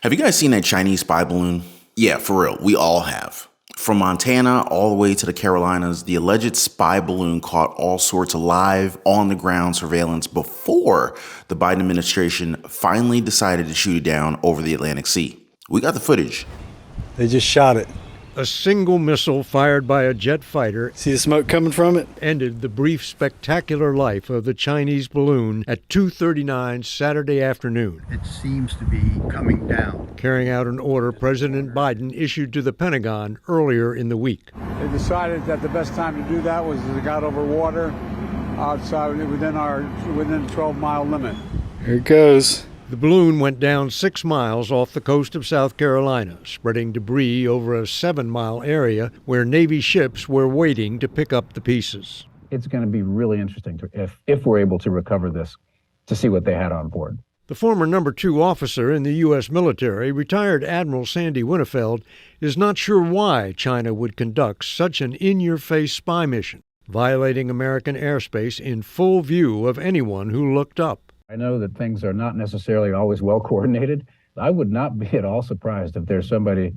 Have you guys seen that Chinese spy balloon? Yeah, for real, we all have. From Montana all the way to the Carolinas, the alleged spy balloon caught all sorts of live, on-the-ground surveillance before the Biden administration finally decided to shoot it down over the Atlantic Sea. We got the footage. They just shot it. A single missile fired by a jet fighter See the smoke coming from it? ended the brief, spectacular life of the Chinese balloon at 2:39 Saturday afternoon, It seems to be coming down. carrying out an order President Biden issued to the Pentagon earlier in the week. They decided that the best time to do that was as it got over water outside within the 12-mile limit. Here it goes. The balloon went down 6 miles off the coast of South Carolina, spreading debris over a 7-mile area where Navy ships were waiting to pick up the pieces. It's going to be really interesting if we're able to recover this, to see what they had on board. The former number 2 officer in the U.S. military, retired Admiral Sandy Winnefeld, is not sure why China would conduct such an in-your-face spy mission, violating American airspace in full view of anyone who looked up. I know that things are not necessarily always well coordinated. I would not be at all surprised if there's somebody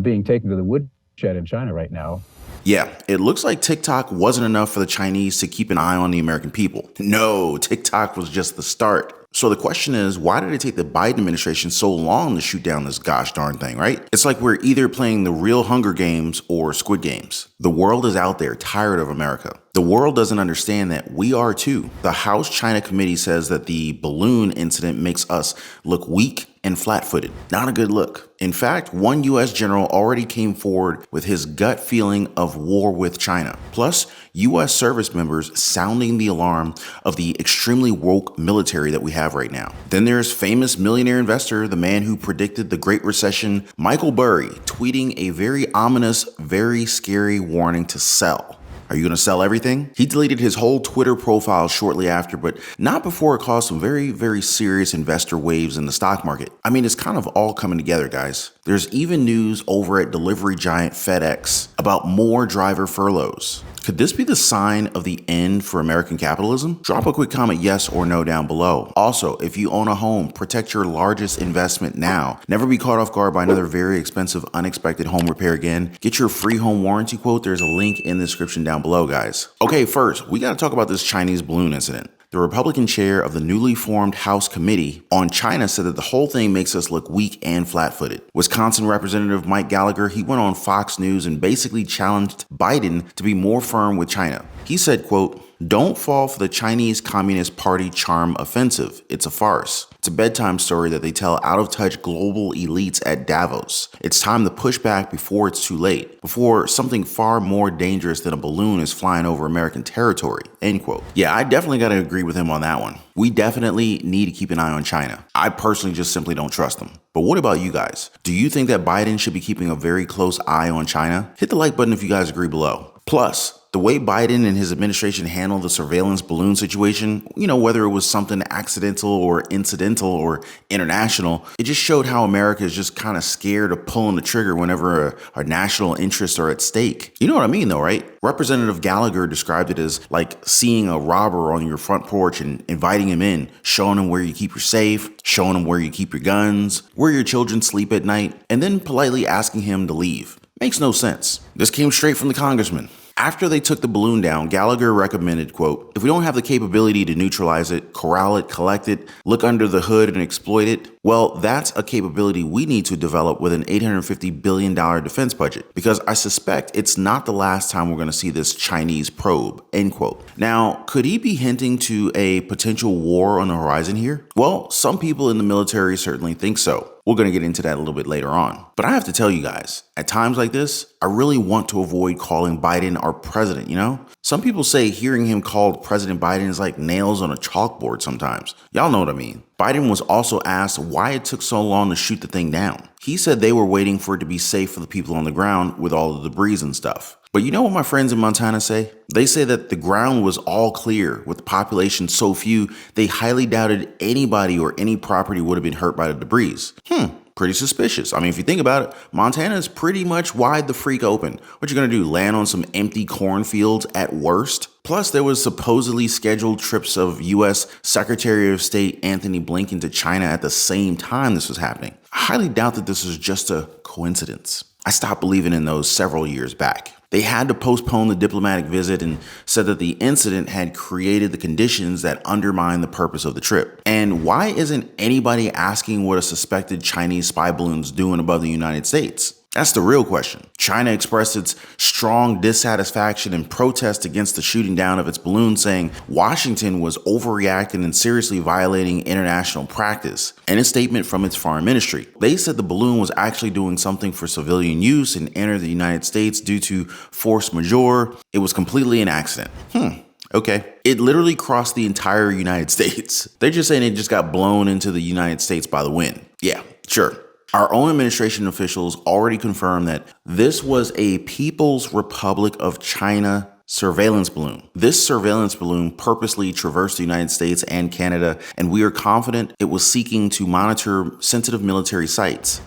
being taken to the woodshed in China right now. Yeah, it looks like TikTok wasn't enough for the Chinese to keep an eye on the American people. No, TikTok was just the start. So the question is, why did it take the Biden administration so long to shoot down this gosh darn thing, right? It's like we're either playing the real Hunger Games or Squid Games. The world is out there tired of America. The world doesn't understand that we are too. The House China Committee says that the balloon incident makes us look weak and flat-footed. Not a good look. In fact, one U.S. general already came forward with his gut feeling of war with China. Plus, U.S. service members sounding the alarm of the extremely woke military that we have right now. Then there's famous millionaire investor, the man who predicted the Great Recession, Michael Burry, tweeting a very ominous, very scary warning to sell. Are you going to sell everything? He deleted his whole Twitter profile shortly after, but not before it caused some very, very serious investor waves in the stock market. I mean, it's kind of all coming together, guys. There's even news over at delivery giant FedEx about more driver furloughs. Could this be the sign of the end for American capitalism? Drop a quick comment yes or no down below. Also, if you own a home, protect your largest investment now. Never be caught off guard by another very expensive, unexpected home repair again. Get your free home warranty quote. There's a link in the description down below, guys. Okay, first, we got to talk about this Chinese balloon incident. The Republican chair of the newly formed House Committee on China said that the whole thing makes us look weak and flat-footed. Wisconsin Representative Mike Gallagher, he went on Fox News and basically challenged Biden to be more firm with China. He said, quote, "Don't fall for the Chinese Communist Party charm offensive. It's a farce. It's a bedtime story that they tell out-of-touch global elites at Davos. It's time to push back before it's too late, before something far more dangerous than a balloon is flying over American territory," end quote. Yeah, I definitely got to agree with him on that one. We definitely need to keep an eye on China. I personally just simply don't trust them. But what about you guys? Do you think that Biden should be keeping a very close eye on China? Hit the like button if you guys agree below. Plus, the way Biden and his administration handled the surveillance balloon situation, whether it was something accidental or incidental or international, it just showed how America is just kind of scared of pulling the trigger whenever our national interests are at stake. You know what I mean though, right? Representative Gallagher described it as like seeing a robber on your front porch and inviting him in, showing him where you keep your safe, showing him where you keep your guns, where your children sleep at night, and then politely asking him to leave. Makes no sense. This came straight from the congressman. After they took the balloon down, Gallagher recommended, quote, "If we don't have the capability to neutralize it, corral it, collect it, look under the hood and exploit it, well, that's a capability we need to develop with an $850 billion defense budget, because I suspect it's not the last time we're going to see this Chinese probe," end quote. Now, could he be hinting to a potential war on the horizon here? Well, some people in the military certainly think so. We're going to get into that a little bit later on. But I have to tell you guys, at times like this, I really want to avoid calling Biden our president, Some people say hearing him called President Biden is like nails on a chalkboard sometimes. Y'all know what I mean. Biden was also asked why it took so long to shoot the thing down. He said they were waiting for it to be safe for the people on the ground with all the debris and stuff. But you know what my friends in Montana say? They say that the ground was all clear with the population so few, they highly doubted anybody or any property would have been hurt by the debris. Pretty suspicious. I mean, if you think about it, Montana is pretty much wide the freak open. What you gonna do, land on some empty cornfields at worst? Plus, there was supposedly scheduled trips of U.S. Secretary of State Anthony Blinken to China at the same time this was happening. I highly doubt that this is just a coincidence. I stopped believing in those several years back. They had to postpone the diplomatic visit and said that the incident had created the conditions that undermine the purpose of the trip. And why isn't anybody asking what a suspected Chinese spy balloon's doing above the United States? That's the real question. China expressed its strong dissatisfaction and protest against the shooting down of its balloon, saying Washington was overreacting and seriously violating international practice. In a statement from its foreign ministry, they said the balloon was actually doing something for civilian use and entered the United States due to force majeure. It was completely an accident. Okay. It literally crossed the entire United States. They're just saying it just got blown into the United States by the wind. Yeah, sure. Our own administration officials already confirmed that this was a People's Republic of China surveillance balloon. This surveillance balloon purposely traversed the United States and Canada, and we are confident it was seeking to monitor sensitive military sites.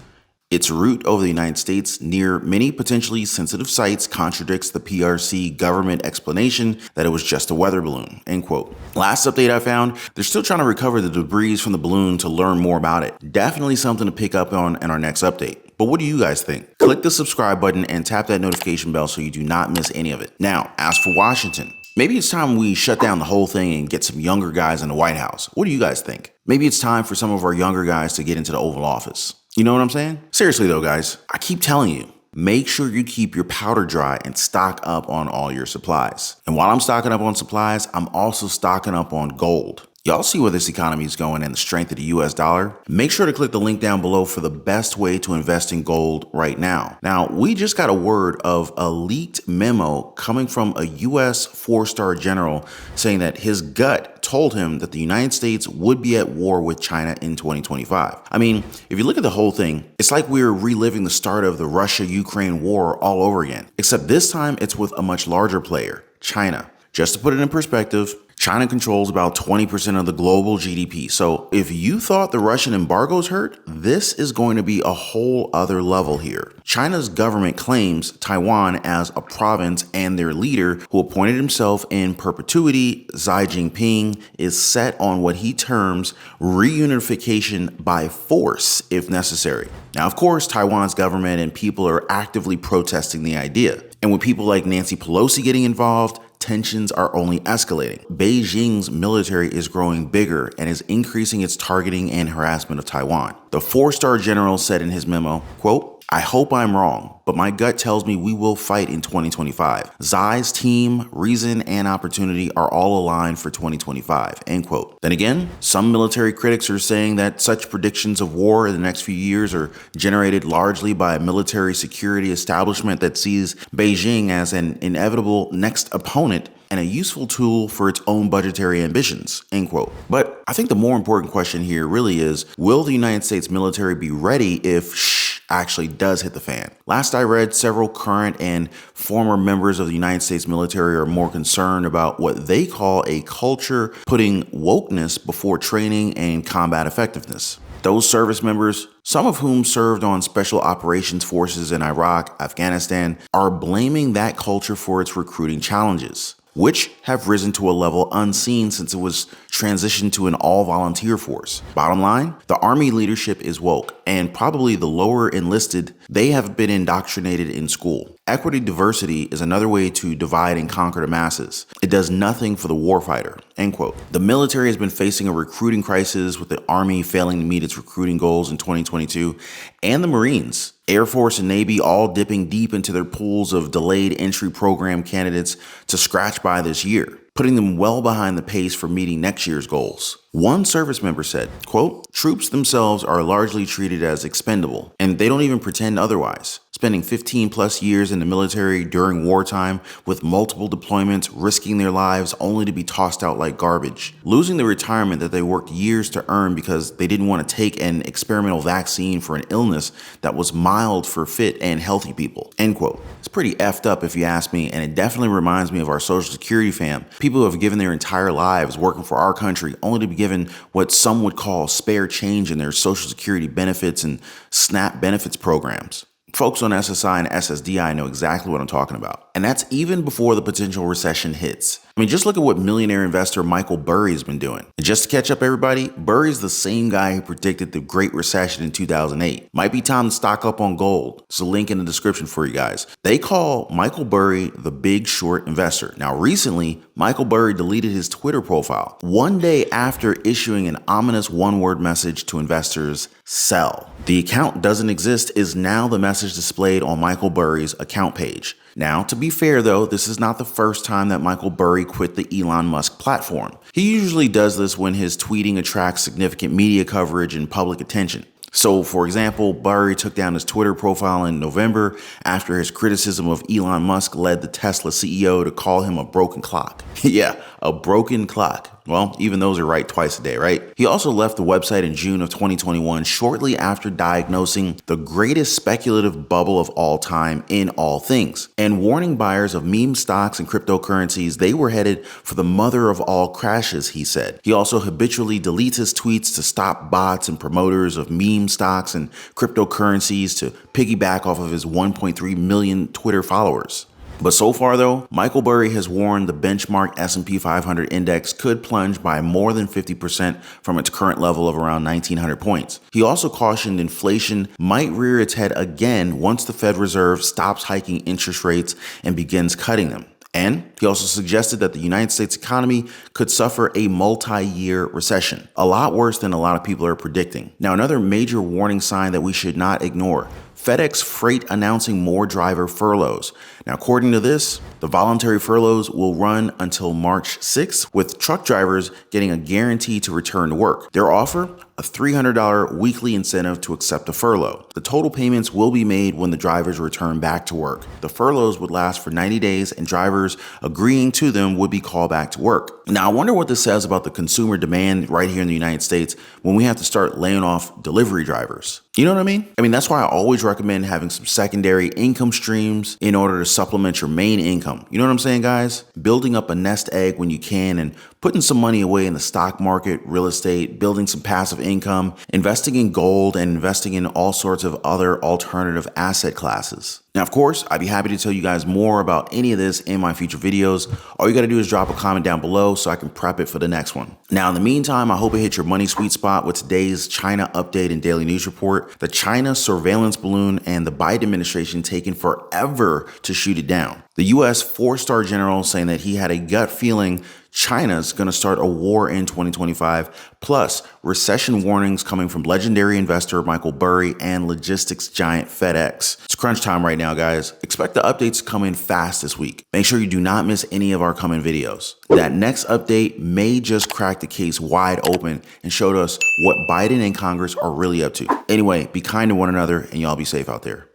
Its route over the United States near many potentially sensitive sites contradicts the PRC government explanation that it was just a weather balloon, end quote. Last update I found, they're still trying to recover the debris from the balloon to learn more about it. Definitely something to pick up on in our next update. But what do you guys think? Click the subscribe button and tap that notification bell so you do not miss any of it. Now, as for Washington, maybe it's time we shut down the whole thing and get some younger guys in the White House. What do you guys think? Maybe it's time for some of our younger guys to get into the Oval Office. You know what I'm saying? Seriously though, guys, I keep telling you, make sure you keep your powder dry and stock up on all your supplies. And while I'm stocking up on supplies, I'm also stocking up on gold. Y'all see where this economy is going and the strength of the US dollar? Make sure to click the link down below for the best way to invest in gold right now. Now, we just got a word of a leaked memo coming from a US 4-star general saying that his gut told him that the United States would be at war with China in 2025. I mean, if you look at the whole thing, it's like we're reliving the start of the Russia-Ukraine war all over again, except this time it's with a much larger player, China. Just to put it in perspective, China controls about 20% of the global GDP. So if you thought the Russian embargoes hurt, this is going to be a whole other level here. China's government claims Taiwan as a province, and their leader, who appointed himself in perpetuity, Xi Jinping, is set on what he terms reunification by force if necessary. Now, of course, Taiwan's government and people are actively protesting the idea. And with people like Nancy Pelosi getting involved, tensions are only escalating. Beijing's military is growing bigger and is increasing its targeting and harassment of Taiwan. The 4-star general said in his memo, quote, "I hope I'm wrong, but my gut tells me we will fight in 2025. Xi's team, reason, and opportunity are all aligned for 2025, end quote. Then again, some military critics are saying that such predictions of war in the next few years are generated largely by a military security establishment that sees Beijing as an inevitable next opponent and a useful tool for its own budgetary ambitions, end quote. But I think the more important question here really is, will the United States military be ready if actually does hit the fan? Last I read, several current and former members of the United States military are more concerned about what they call a culture putting wokeness before training and combat effectiveness. Those service members, some of whom served on special operations forces in Iraq, Afghanistan, are blaming that culture for its recruiting challenges, which have risen to a level unseen since it was transitioned to an all-volunteer force. Bottom line, the Army leadership is woke, and probably the lower enlisted, they have been indoctrinated in school. Equity diversity is another way to divide and conquer the masses. It does nothing for the warfighter, end quote. The military has been facing a recruiting crisis, with the Army failing to meet its recruiting goals in 2022, and the Marines, Air Force and Navy all dipping deep into their pools of delayed entry program candidates to scratch by this year, putting them well behind the pace for meeting next year's goals. One service member said, quote, "Troops themselves are largely treated as expendable, and they don't even pretend otherwise. Spending 15 plus years in the military during wartime with multiple deployments, risking their lives only to be tossed out like garbage, losing the retirement that they worked years to earn because they didn't want to take an experimental vaccine for an illness that was mild for fit and healthy people," end quote. It's pretty effed up if you ask me, and it definitely reminds me of our Social Security fam. People who have given their entire lives working for our country only to be given what some would call spare change in their Social Security benefits and SNAP benefits programs. Folks on SSI and SSDI know exactly what I'm talking about. And that's even before the potential recession hits. I mean, just look at what millionaire investor Michael Burry has been doing. And just to catch up, everybody, Burry's the same guy who predicted the Great Recession in 2008. Might be time to stock up on gold. There's a link in the description for you guys. They call Michael Burry the big short investor. Now, recently, Michael Burry deleted his Twitter profile one day after issuing an ominous one-word message to investors, sell. The account doesn't exist is now the message displayed on Michael Burry's account page. Now, to be fair though, this is not the first time that Michael Burry quit the Elon Musk platform. He usually does this when his tweeting attracts significant media coverage and public attention. So, for example, Burry took down his Twitter profile in November after his criticism of Elon Musk led the Tesla CEO to call him a broken clock. Yeah, a broken clock. Well, even those are right twice a day, right? He also left the website in June of 2021, shortly after diagnosing the greatest speculative bubble of all time in all things, and warning buyers of meme stocks and cryptocurrencies they were headed for the mother of all crashes, he said. He also habitually deletes his tweets to stop bots and promoters of meme stocks and cryptocurrencies to piggyback off of his 1.3 million Twitter followers. But so far though, Michael Burry has warned the benchmark S&P 500 index could plunge by more than 50% from its current level of around 1,900 points. He also cautioned inflation might rear its head again once the Fed Reserve stops hiking interest rates and begins cutting them. And he also suggested that the United States economy could suffer a multi-year recession, a lot worse than a lot of people are predicting. Now, another major warning sign that we should not ignore: FedEx Freight announcing more driver furloughs. Now, according to this, the voluntary furloughs will run until March 6th, with truck drivers getting a guarantee to return to work. Their offer, a $300 weekly incentive to accept a furlough. The total payments will be made when the drivers return back to work. The furloughs would last for 90 days, and drivers agreeing to them would be called back to work. Now, I wonder what this says about the consumer demand right here in the United States when we have to start laying off delivery drivers. You know what I mean? That's why I always recommend having some secondary income streams in order to supplement your main income. You know what I'm saying, guys? Building up a nest egg when you can and putting some money away in the stock market, real estate, building some passive income, investing in gold, and investing in all sorts of other alternative asset classes. Now, of course, I'd be happy to tell you guys more about any of this in my future videos. All you got to do is drop a comment down below so I can prep it for the next one. Now, in the meantime, I hope it hit your money sweet spot with today's China update and daily news report. The China surveillance balloon and the Biden administration taking forever to shoot it down. The U.S. four-star general saying that he had a gut feeling China's going to start a war in 2025, plus recession warnings coming from legendary investor Michael Burry and logistics giant FedEx. It's crunch time right now, guys. Expect the updates to come in fast this week. Make sure you do not miss any of our coming videos. That next update may just crack the case wide open and showed us what Biden and Congress are really up to. Anyway, be kind to one another and y'all be safe out there.